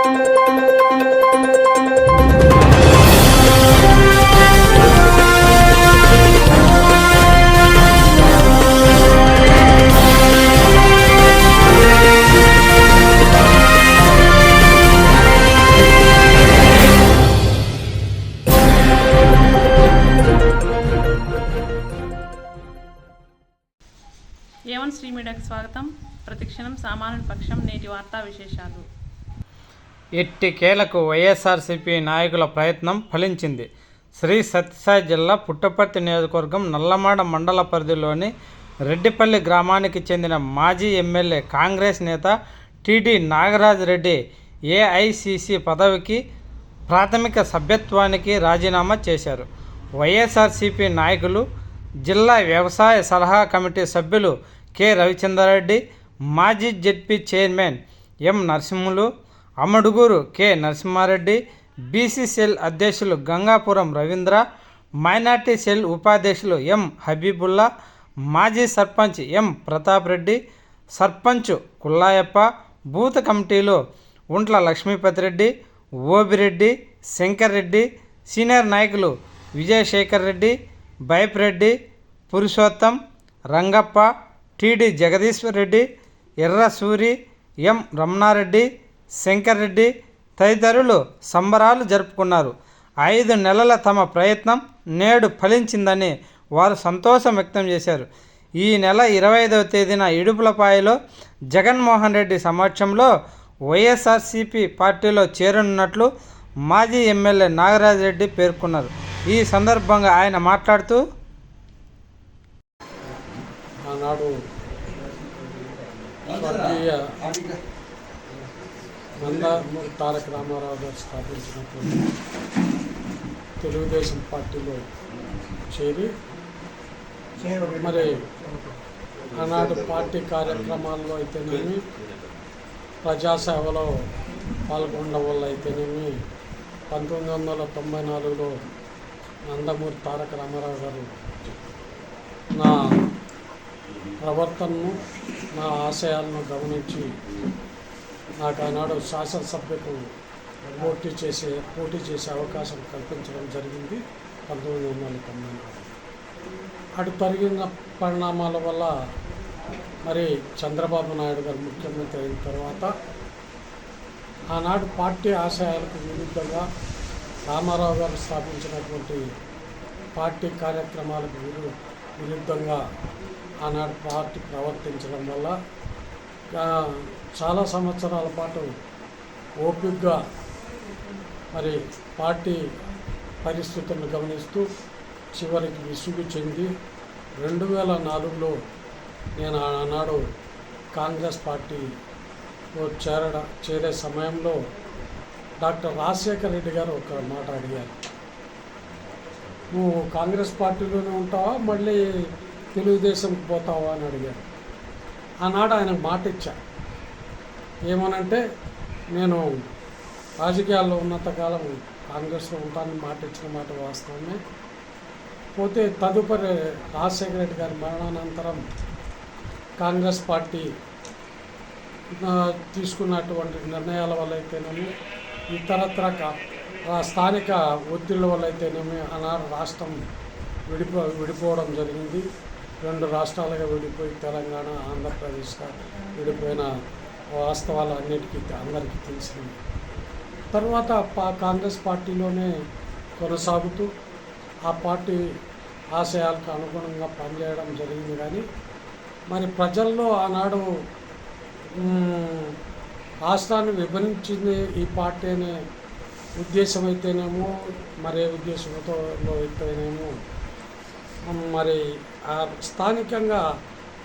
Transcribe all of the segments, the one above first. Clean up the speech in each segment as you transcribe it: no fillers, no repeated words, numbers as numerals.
A1 Shri మీడియాకి స్వాగతం. ప్రతిక్షణం సామాన్యుల పక్షం. నేటి వార్తా విశేషాలు. ఎట్టికేలకు వైఎస్ఆర్సీపీ నాయకుల ప్రయత్నం ఫలించింది. శ్రీ సత్యసాయి జిల్లా పుట్టపర్తి నియోజకవర్గం నల్లమాడ మండల పరిధిలోని రెడ్డిపల్లి గ్రామానికి చెందిన మాజీ ఎమ్మెల్యే కాంగ్రెస్ నేత టీడీ నాగరాజ్ రెడ్డి ఏఐసిసి పదవికి ప్రాథమిక సభ్యత్వానికి రాజీనామా చేశారు. వైఎస్ఆర్సీపీ నాయకులు, జిల్లా వ్యవసాయ సలహా కమిటీ సభ్యులు కె రవిచంద్రారెడ్డి, మాజీ ZP chairman M Narasimhulu, Ammaduguru K Narasimha Reddy, BC cell అధ్యక్షులు గంగాపురం రవీంద్ర, మైనార్టీ సెల్ ఉపాధ్యక్షులు ఎం హబీబుల్లా, మాజీ సర్పంచ్ ఎం ప్రతాప్ రెడ్డి, సర్పంచ్ కుల్లాయప్ప, బూత్ కమిటీలో ఉంట్ల లక్ష్మీపతిరెడ్డి, ఓబిరెడ్డి, శంకర్ రెడ్డి, సీనియర్ నాయకులు విజయశేఖర్ రెడ్డి, బైప్రెడ్డి, పురుషోత్తం, రంగప్ప, టీడీ జగదీశ్వర్ రెడ్డి, ఎర్ర సూరి, ఎం రమణారెడ్డి, శంకర్ రెడ్డి తదితరులు సంబరాలు జరుపుకున్నారు. 5 నెలల తమ ప్రయత్నం నేడు ఫలించిందని వారు సంతోషం వ్యక్తం చేశారు. ఈ నెల 25వ తేదీన ఇడుపులపాయలో జగన్మోహన్ రెడ్డి సమక్షంలో వైఎస్ఆర్సీపీ పార్టీలో చేరనున్నట్లు మాజీ ఎమ్మెల్యే నాగరాజ్ రెడ్డి పేర్కొన్నారు. ఈ సందర్భంగా ఆయన మాట్లాడుతూ, ఆనాడు స్వర్గీయ నందమూరి తారక రామారావు గారు స్థాపించినటువంటి తెలుగుదేశం పార్టీలో చేరి మరి ఆనాడు పార్టీ కార్యక్రమాల్లో అయితేనేమి, ప్రజాసేవలో పాల్గొనడం వల్ల అయితేనేమి 1994లో నందమూరి తారక రామారావు గారు నా ప్రవర్తనను, నా ఆశయాలను గమనించి నాకు ఆనాడు శాసనసభ్యకు పోటీ చేసే అవకాశం కల్పించడం జరిగింది 1994. అటు జరిగిన పరిణామాల వల్ల మరి చంద్రబాబు నాయుడు గారు ముఖ్యమంత్రి అయిన తర్వాత ఆనాడు పార్టీ ఆశయాలకు విరుద్ధంగా రామారావు గారు స్థాపించినటువంటి పార్టీ కార్యక్రమాలకు విరుద్ధంగా ఆనాడు పార్టీ ప్రవర్తించడం వల్ల చాలా సంవత్సరాల పాటు ఓపికగా మరి పార్టీ పరిస్థితులను గమనిస్తూ చివరికి విసుగు చెంది 2004లో నేను ఆనాడు కాంగ్రెస్ పార్టీలో చేరే సమయంలో డాక్టర్ రాజశేఖర్ రెడ్డి గారు ఒక మాట అడిగారు, నువ్వు కాంగ్రెస్ పార్టీలోనే ఉంటావా, మళ్ళీ తెలుగుదేశంకి పోతావా అని అడిగారు. ఆనాడు ఆయనకు మాట ఇచ్చా, ఏమనంటే నేను రాజకీయాల్లో ఉన్నంతకాలం కాంగ్రెస్లో ఉంటానని మాట ఇచ్చిన మాట వాస్తవమే. పోతే తదుపరి రాజశేఖర రెడ్డి గారి మరణానంతరం కాంగ్రెస్ పార్టీ తీసుకున్నటువంటి నిర్ణయాల వల్ల అయితేనేమి, ఇతరత్ర స్థానిక ఒత్తిళ్ల వల్ల అయితేనేమి ఆనాడు రాష్ట్రం విడిపోవడం జరిగింది. 2 రాష్ట్రాలుగా విడిపోయి తెలంగాణ, ఆంధ్రప్రదేశ్గా విడిపోయిన వాస్తవాలు అందరికీ తెలిసింది. తర్వాత కాంగ్రెస్ పార్టీలోనే కొనసాగుతూ ఆ పార్టీ ఆశయాలకు అనుగుణంగా పనిచేయడం జరిగింది. కానీ మరి ప్రజల్లో ఆనాడు రాష్ట్రాన్ని విభజించింది ఈ పార్టీ అనే ఉద్దేశం అయితేనేమో, మరే ఉద్దేశంతో అయితేనేమో, మరి స్థానికంగా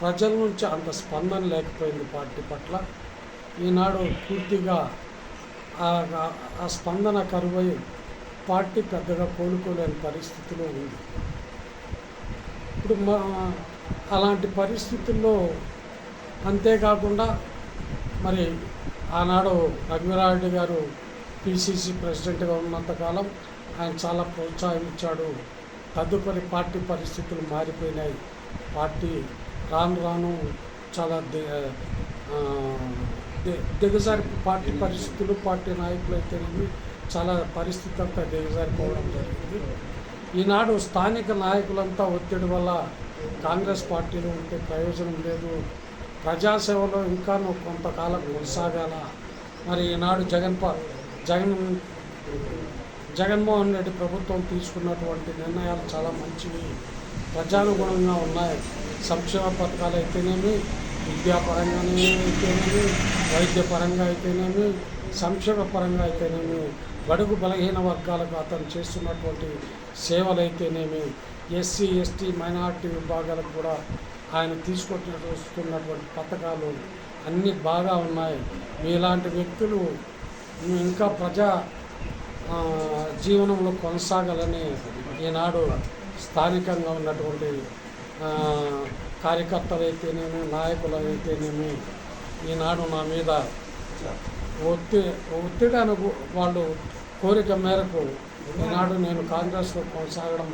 ప్రజల నుంచి అంత స్పందన లేకపోయింది పార్టీ పట్ల. ఈనాడు పూర్తిగా ఆ స్పందన కరువై పార్టీ పెద్దగా కోలుకోలేని పరిస్థితిలో ఉంది. ఇప్పుడు అలాంటి పరిస్థితుల్లో అంతేకాకుండా మరి ఆనాడు రఘువీరారెడ్డి గారు పిసిసి ప్రెసిడెంట్గా ఉన్నంతకాలం ఆయన చాలా ప్రోత్సహించాడు. తదుపరి పార్టీ పరిస్థితులు మారిపోయినాయి. పార్టీ రాను చాలా దిగజారి పార్టీ పరిస్థితులు, పార్టీ నాయకులు అయితే చాలా పరిస్థితి అంతా దిగజారిపోవడం జరిగింది. ఈనాడు స్థానిక నాయకులంతా ఒత్తిడి వల్ల కాంగ్రెస్ పార్టీలో ఉంటే ప్రయోజనం లేదు, ప్రజాసేవలో ఇంకా కొంతకాలం కొనసాగాల. మరి ఈనాడు జగన్మోహన్ రెడ్డి ప్రభుత్వం తీసుకున్నటువంటి నిర్ణయాలు చాలా మంచివి, ప్రజానుగుణంగా ఉన్నాయి. సంక్షేమ పథకాలు అయితేనేమి, విద్యాపరంగానే అయితేనేమి, వైద్యపరంగా అయితేనేమి, సంక్షేమ పరంగా అయితేనేమి, బడుగు బలహీన వర్గాలకు అతను చేస్తున్నటువంటి సేవలు అయితేనేమి, ఎస్సీ ఎస్టీ మైనార్టీ విభాగాలకు కూడా ఆయన తీసుకొస్తున్నటువంటి పథకాలు అన్నీ బాగా ఉన్నాయి. మీలాంటి వ్యక్తులు ఇంకా ప్రజా జీవనంలో కొనసాగాలని ఈనాడు స్థానికంగా ఉన్నటువంటి కార్యకర్తలు అయితేనేమి, నాయకులు అయితేనేమి ఈనాడు నా మీద ఒత్తిడి వాళ్ళు కోరిక మేరకు ఈనాడు నేను కాంగ్రెస్లో కొనసాగడం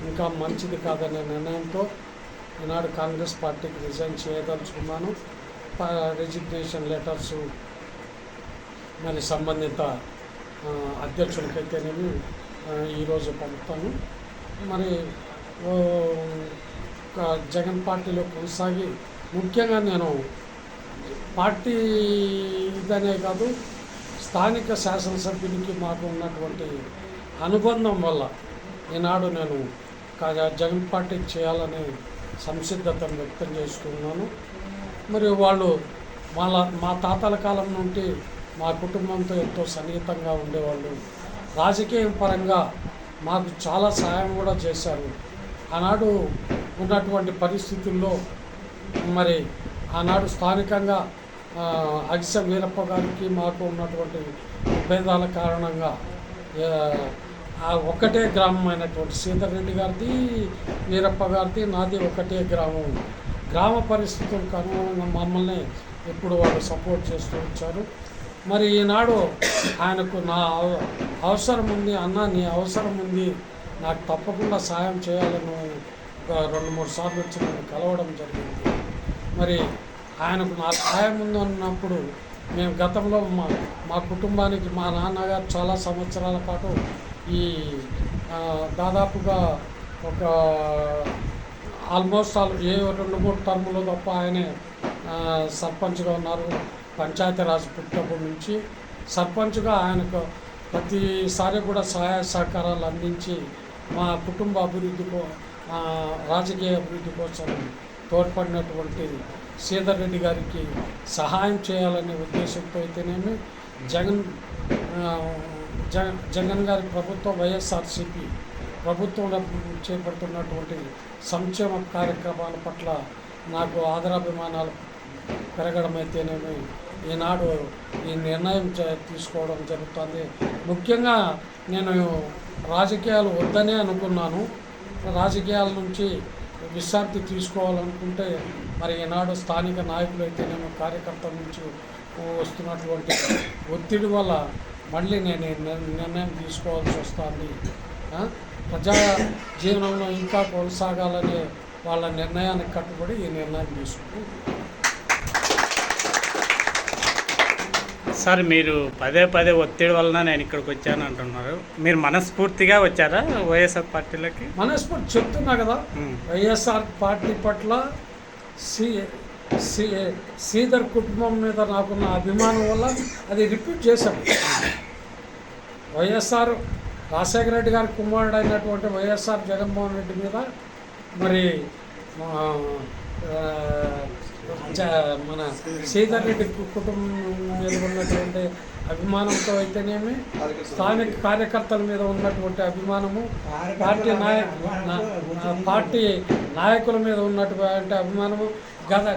ఇంకా మంచిది కాదనే నిర్ణయంతో ఈనాడు కాంగ్రెస్ పార్టీకి రిజైన్ చేయదలుచుకున్నాను. రిజిగ్నేషన్ లెటర్సు మరి సంబంధిత అధ్యక్షులకైతేనేమి ఈరోజు పంపుతాను. మరి జగన్ పార్టీలో కొనసాగి ముఖ్యంగా నేను పార్టీ ఇదనే కాదు, స్థానిక శాసనసభ్యునికి మాకు ఉన్నటువంటి అనుబంధం వల్ల ఈనాడు నేను జగన్ పార్టీకి చేయాలని సంసిద్ధతను వ్యక్తం చేస్తున్నాను. మరియు వాళ్ళు మా తాతల కాలం నుండి మా కుటుంబంతో ఎంతో సన్నిహితంగా ఉండేవాళ్ళు. రాజకీయ పరంగా మాకు చాలా సహాయం కూడా చేశారు. ఆనాడు ఉన్నటువంటి పరిస్థితుల్లో మరి ఆనాడు స్థానికంగా అగిసం వీరప్ప గారికి మాకు ఉన్నటువంటి విభేదాల కారణంగా ఒకటే గ్రామం అయినటువంటి శ్రీధర్ రెడ్డి గారిది, వీరప్ప గారిది, నాది ఒకటే గ్రామం. గ్రామ పరిస్థితులకు అనుగుణంగా మమ్మల్ని ఎప్పుడు వాళ్ళు సపోర్ట్ చేస్తూ వచ్చారు. మరి ఈనాడు ఆయనకు నా అవసరం ఉంది, అన్న నీ అవసరం ఉంది, నాకు తప్పకుండా సాయం చేయాలని 2-3 సార్లు వచ్చి నేను కలవడం జరిగింది. మరి ఆయనకు నా సాయం ఉందన్నప్పుడు మేము గతంలో మా కుటుంబానికి మా నాన్నగారు చాలా సంవత్సరాల పాటు ఈ దాదాపుగా ఒక ఆల్మోస్ట్ 2-3 టర్ములు తప్ప ఆయనే సర్పంచ్గా ఉన్నారు. పంచాయతీరాజ్ పుట్టప్పటి నుంచి సర్పంచ్గా ఆయనకు ప్రతిసారి కూడా సహాయ సహకారాలు అందించి మా కుటుంబ అభివృద్ధికో రాజకీయ అభివృద్ధి కోసం తోడ్పడినటువంటి శ్రీధర్ రెడ్డి గారికి సహాయం చేయాలనే ఉద్దేశంతో అయితేనేమి జగన్ గారి ప్రభుత్వం వైఎస్ఆర్సీపీ ప్రభుత్వంలో చేపడుతున్నటువంటి సంక్షేమ కార్యక్రమాల పట్ల నాకు ఆదరాభిమానాలు పెరగడం అయితేనేమి ఈనాడు ఈ నిర్ణయం తీసుకోవడం జరుగుతుంది. ముఖ్యంగా నేను రాజకీయాలు వద్దనే అనుకున్నాను. రాజకీయాల నుంచి విశ్రాంతి తీసుకోవాలనుకుంటే మరి ఈనాడు స్థానిక నాయకులు అయితేనేమో కార్యకర్తల నుంచి వస్తున్నటువంటి ఒత్తిడి వల్ల మళ్ళీ నేను నిర్ణయం తీసుకోవాల్సి వస్తుంది. ప్రజా జీవనంలో ఇంకా కొనసాగాలనే వాళ్ళ నిర్ణయానికి కట్టుబడి ఈ నిర్ణయం తీసుకుంటూ. సార్, మీరు పదే ఒత్తిడి వలన నేను ఇక్కడికి వచ్చాను అంటున్నారు. మీరు మనస్ఫూర్తిగా వచ్చారా వైఎస్ఆర్ పార్టీలోకి? మనస్ఫూర్తి చెప్తున్నా కదా, వైఎస్ఆర్ పార్టీ పట్ల శ్రీధర్ కుటుంబం మీద నాకున్న అభిమానం వల్ల అది రిపీట్ చేశాను. వైఎస్ఆర్ రాజశేఖర రెడ్డి గారి కుమారుడు అయినటువంటి వైఎస్ఆర్ జగన్మోహన్ రెడ్డి మీద మరి మన శ్రీధర్ రెడ్డి కుటుంబం మీద ఉన్నటువంటి అభిమానంతో అయితేనేమి, స్థానిక కార్యకర్తల మీద ఉన్నటువంటి అభిమానము, పార్టీ నాయకుల మీద ఉన్నటువంటి అభిమానము,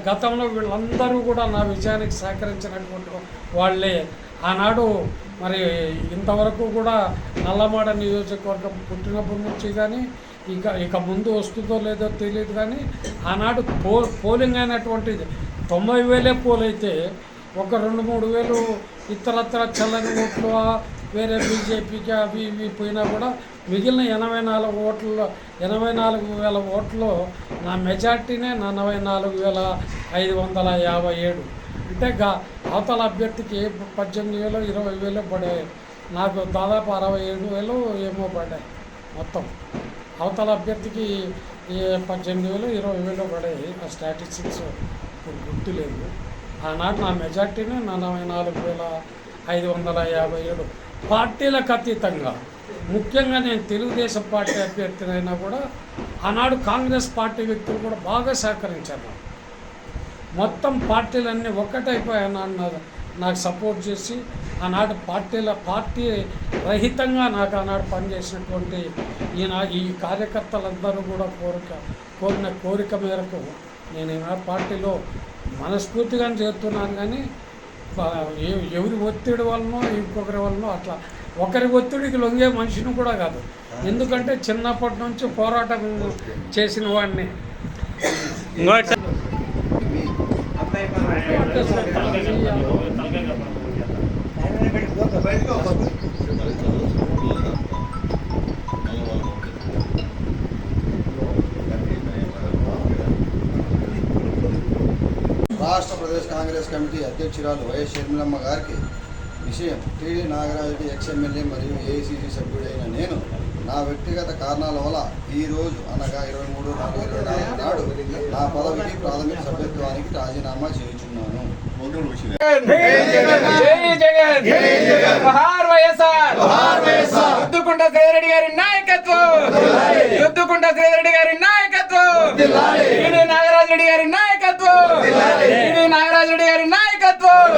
గతంలో వీళ్ళందరూ కూడా నా విజయానికి సహకరించినటువంటి వాళ్ళే. ఆనాడు మరి ఇంతవరకు కూడా నల్లమాడ నియోజకవర్గం పుట్టినప్పటి నుంచి కానీ ఇక ముందు వస్తుందో లేదో తెలియదు కానీ ఆనాడు పోలింగ్ అయినటువంటిది 90,000 పోలైతే ఒక 2-3 వేలు ఇతరత్ర చల్లని ఓట్లు వేరే బీజేపీకి అవి ఇవి పోయినా కూడా మిగిలిన 84,000 ఓట్లు నా మెజార్టీనే 44,557. అంటే అవతల అభ్యర్థికి 18,000 20,000 పడాయి, నాకు దాదాపు 67,000 ఏమో పడ్డాయి మొత్తం. అవతల అభ్యర్థికి 18,000 20,000 పడాయి. ఆ స్టాటిస్టిక్స్ ఇప్పుడు గుర్తులేదు. ఆనాడు నా మెజార్టీనే 44,557. పార్టీలకు అతీతంగా ముఖ్యంగా నేను తెలుగుదేశం పార్టీ అభ్యర్థినైనా కూడా ఆనాడు కాంగ్రెస్ పార్టీ వ్యక్తులు కూడా బాగా సహకరించారు. మొత్తం పార్టీలన్నీ ఒక్కటైపోయాయన్న నాకు సపోర్ట్ చేసి ఆనాడు పార్టీ రహితంగా నాకు ఆనాడు పనిచేసినటువంటి ఈ కార్యకర్తలందరూ కూడా కోరిన కోరిక మేరకు నేను ఈనాడు పార్టీలో మనస్ఫూర్తిగా చేస్తున్నాను. కానీ ఎవరి ఒత్తిడి వలనో ఇంకొకరి వలనో అట్లా ఒకరి ఒత్తిడికి లొంగే మనిషిని కూడా కాదు. ఎందుకంటే చిన్నప్పటి నుంచి పోరాటం చేసిన వాడిని. రాష్ట్ర ప్రదేశ్ కాంగ్రెస్ కమిటీ అధ్యక్షురాలు వైఎస్ షర్మిలమ్మ గారికి విషయం టీడీ నాగరాజు ఎక్స్ఎమ్మెల్యే మరియు ఏఐసిసి సభ్యుడైన నేను నా వ్యక్తిగత కారణాల వల్ల ఈరోజు అనగా 23/4/24 నాడు నా పదవికి ప్రాథమిక సభ్యత్వానికి రాజీనామా చేయుచున్నాను. యుద్ధకుంట శ్రీరెడ్డి గారి నాయకత్వం, యుద్ధకుంట శ్రీరెడ్డి గారి నాయకత్వం, నాగరాజు రెడ్డి గారి నాయకత్వం, నాగరాజు రెడ్డి గారి నాయకత్వం.